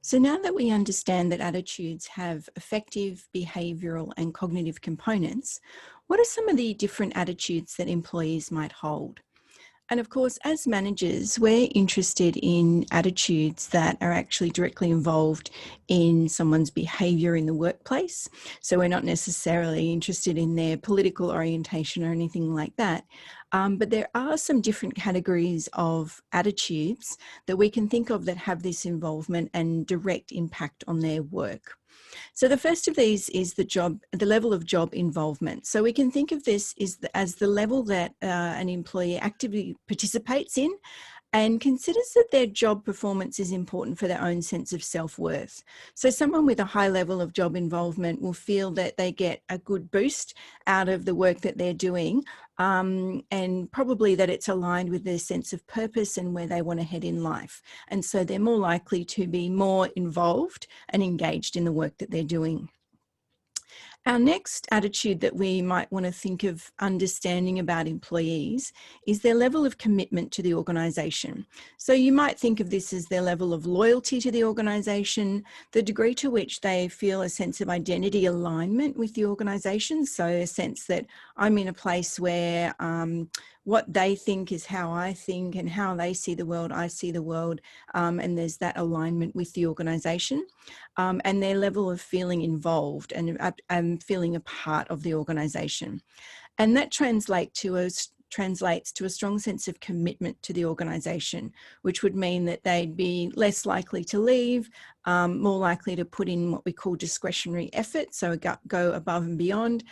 So now that we understand that attitudes have affective, behavioural and cognitive components, what are some of the different attitudes that employees might hold? And of course, as managers, we're interested in attitudes that are actually directly involved in someone's behaviour in the workplace. So we're not necessarily interested in their political orientation or anything like that. But there are some different categories of attitudes that we can think of that have this involvement and direct impact on their work. So the first of these is the level of job involvement. So we can think of this as the level that an employee actively participates in and considers that their job performance is important for their own sense of self-worth. So someone with a high level of job involvement will feel that they get a good boost out of the work that they're doing, and probably that it's aligned with their sense of purpose and where they want to head in life. And so they're more likely to be more involved and engaged in the work that they're doing. Our next attitude that we might want to think of understanding about employees is their level of commitment to the organisation. So you might think of this as their level of loyalty to the organisation, the degree to which they feel a sense of identity alignment with the organisation. So a sense that I'm in a place where what they think is how I think, and how they see the world, I see the world, and there's that alignment with the organisation. And their level of feeling involved and feeling a part of the organisation. And that translates to a strong sense of commitment to the organisation, which would mean that they'd be less likely to leave, more likely to put in what we call discretionary effort, so go above and beyond,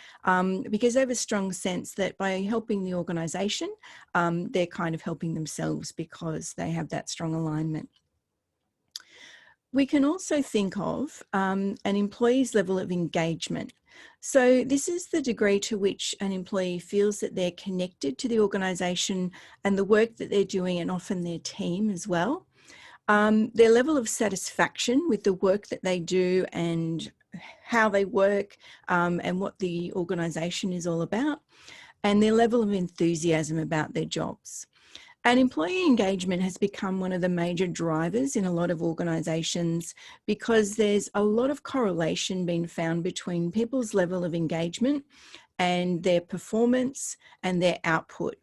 because they have a strong sense that by helping the organisation, they're kind of helping themselves because they have that strong alignment. We can also think of an employee's level of engagement. So this is the degree to which an employee feels that they're connected to the organisation and the work that they're doing, and often their team as well. Their level of satisfaction with the work that they do and how they work, and what the organisation is all about, and their level of enthusiasm about their jobs. And employee engagement has become one of the major drivers in a lot of organisations because there's a lot of correlation being found between people's level of engagement and their performance and their output.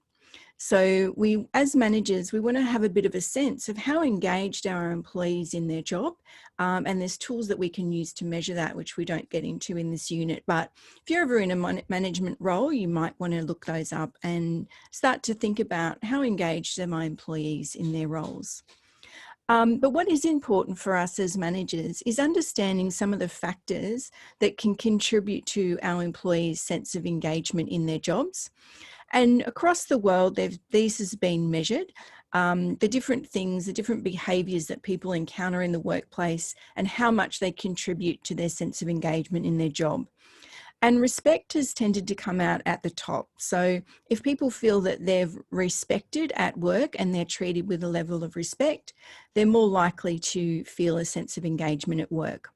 So we, as managers, we want to have a bit of a sense of how engaged our employees in their job, and there's tools that we can use to measure that, which we don't get into in this unit. But if you're ever in a management role, you might want to look those up and start to think about how engaged are my employees in their roles. But what is important for us as managers is understanding some of the factors that can contribute to our employees' sense of engagement in their jobs. And across the world, these has been measured, the different things, the different behaviours that people encounter in the workplace and how much they contribute to their sense of engagement in their job. And respect has tended to come out at the top. So if people feel that they're respected at work and they're treated with a level of respect, they're more likely to feel a sense of engagement at work.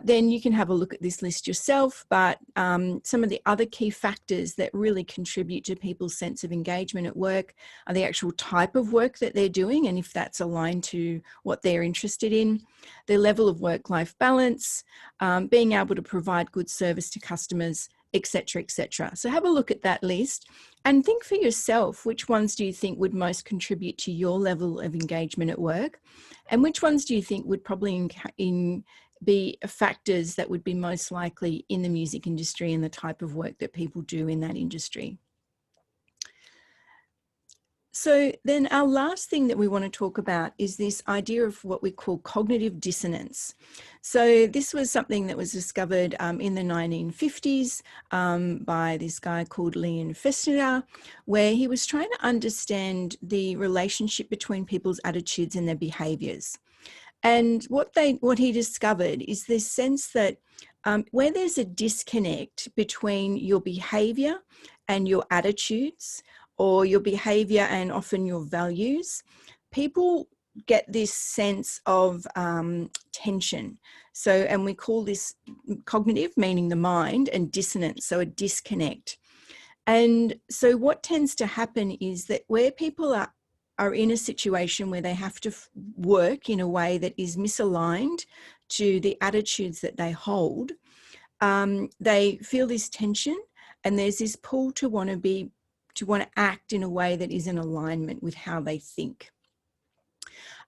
Then you can have a look at this list yourself, but some of the other key factors that really contribute to people's sense of engagement at work are the actual type of work that they're doing, and if that's aligned to what they're interested in, their level of work-life balance, being able to provide good service to customers, etc., etc. So have a look at that list and think for yourself, which ones do you think would most contribute to your level of engagement at work, and which ones do you think would probably be factors that would be most likely in the music industry and the type of work that people do in that industry. So then our last thing that we want to talk about is this idea of what we call cognitive dissonance. So this was something that was discovered in the 1950s by this guy called Leon Festinger, where he was trying to understand the relationship between people's attitudes and their behaviours. And what he discovered is this sense that where there's a disconnect between your behaviour and your attitudes, or your behaviour and often your values, people get this sense of tension. So, and we call this cognitive, meaning the mind, and dissonance, so a disconnect. And so what tends to happen is that where people are are in a situation where they have to work in a way that is misaligned to the attitudes that they hold, they feel this tension, and there's this pull to want to act in a way that is in alignment with how they think.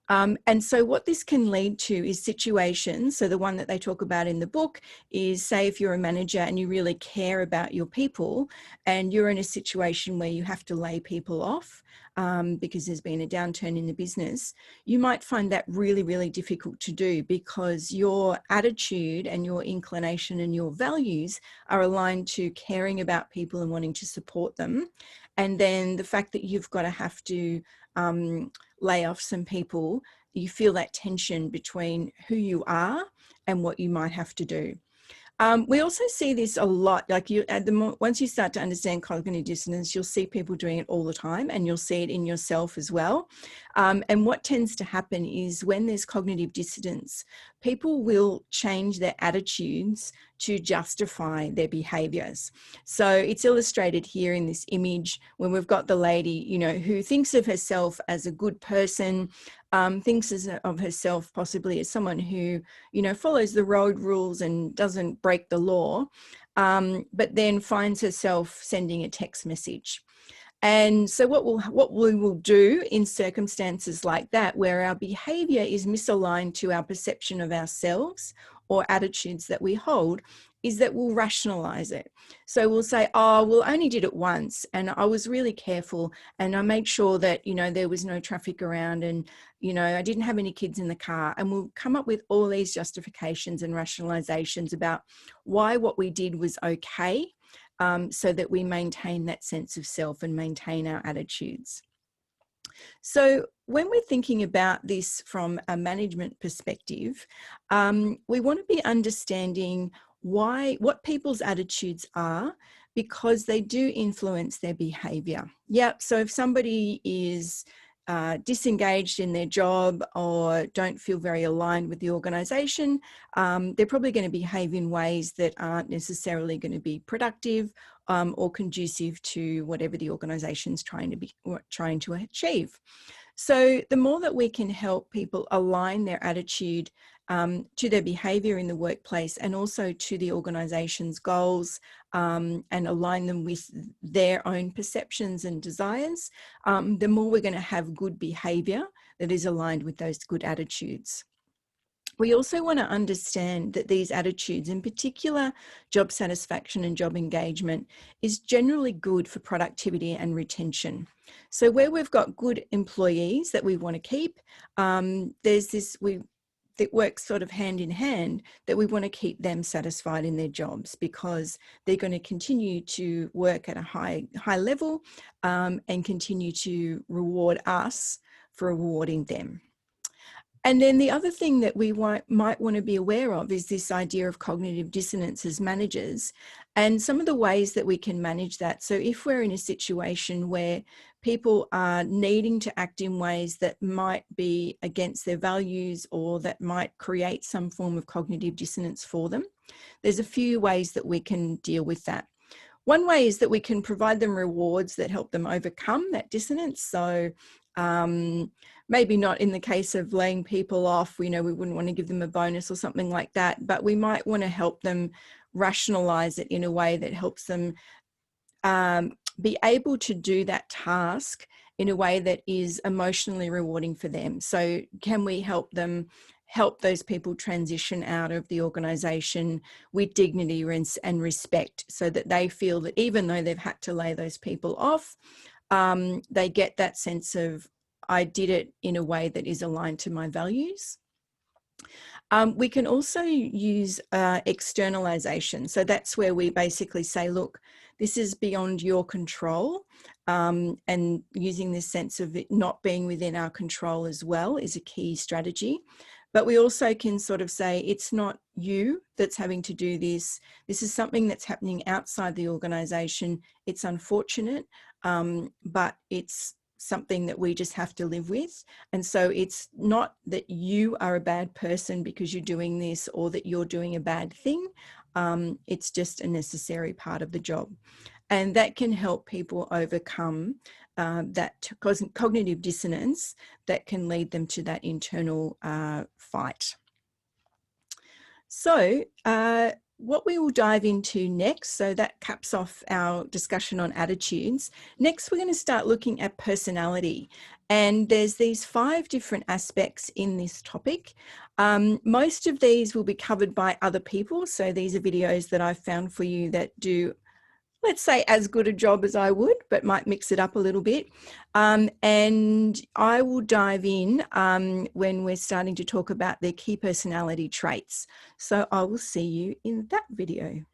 And so what this can lead to is situations. So the one that they talk about in the book is, say, if you're a manager and you really care about your people and you're in a situation where you have to lay people off because there's been a downturn in the business, you might find that really, really difficult to do because your attitude and your inclination and your values are aligned to caring about people and wanting to support them. And then the fact that you've got to have to lay off some people, you feel that tension between who you are and what you might have to do. We also see this a lot, like once you start to understand cognitive dissonance, you'll see people doing it all the time, and you'll see it in yourself as well. And what tends to happen is when there's cognitive dissonance, people will change their attitudes to justify their behaviors. So it's illustrated here in this image when we've got the lady, you know, who thinks of herself as a good person, thinks of herself possibly as someone who, you know, follows the road rules and doesn't break the law, but then finds herself sending a text message. And so what we will do in circumstances like that, where our behavior is misaligned to our perception of ourselves or attitudes that we hold, is that we'll rationalize it. So we'll say, oh, well, I only did it once and I was really careful and I made sure that, you know, there was no traffic around and, you know, I didn't have any kids in the car. And we'll come up with all these justifications and rationalizations about why what we did was okay, so that we maintain that sense of self and maintain our attitudes. So when we're thinking about this from a management perspective, we want to be understanding what people's attitudes are, because they do influence their behavior. Yeah, so if somebody is disengaged in their job or don't feel very aligned with the organisation, they're probably going to behave in ways that aren't necessarily going to be productive or conducive to whatever the organisation's trying to achieve. So the more that we can help people align their attitude to their behaviour in the workplace and also to the organisation's goals, and align them with their own perceptions and desires, the more we're going to have good behaviour that is aligned with those good attitudes. We also want to understand that these attitudes, in particular job satisfaction and job engagement, is generally good for productivity and retention. So where we've got good employees that we want to keep, there's this, that works sort of hand in hand, that we want to keep them satisfied in their jobs because they're going to continue to work at a high level, and continue to reward us for rewarding them. And then the other thing that we might want to be aware of is this idea of cognitive dissonance as managers and some of the ways that we can manage that. So if we're in a situation where people are needing to act in ways that might be against their values or that might create some form of cognitive dissonance for them, there's a few ways that we can deal with that. One way is that we can provide them rewards that help them overcome that dissonance. So maybe not in the case of laying people off, we wouldn't want to give them a bonus or something like that, but we might want to help them rationalize it in a way that helps them be able to do that task in a way that is emotionally rewarding for them. So can we help those people transition out of the organisation with dignity and respect, so that they feel that even though they've had to lay those people off, they get that sense of, I did it in a way that is aligned to my values. We can also use externalization. So that's where we basically say, look, this is beyond your control, and using this sense of it not being within our control as well is a key strategy. But we also can sort of say, it's not you that's having to do this. This is something that's happening outside the organisation. It's unfortunate, but it's something that we just have to live with. And so it's not that you are a bad person because you're doing this, or that you're doing a bad thing. It's just a necessary part of the job. And that can help people overcome that cognitive dissonance that can lead them to that internal fight. So what we will dive into next, so that caps off our discussion on attitudes. Next, we're going to start looking at personality. And there's these 5 different aspects in this topic. Most of these will be covered by other people. So these are videos that I've found for you that do, let's say, as good a job as I would, but might mix it up a little bit. And I will dive in when we're starting to talk about their key personality traits. So I will see you in that video.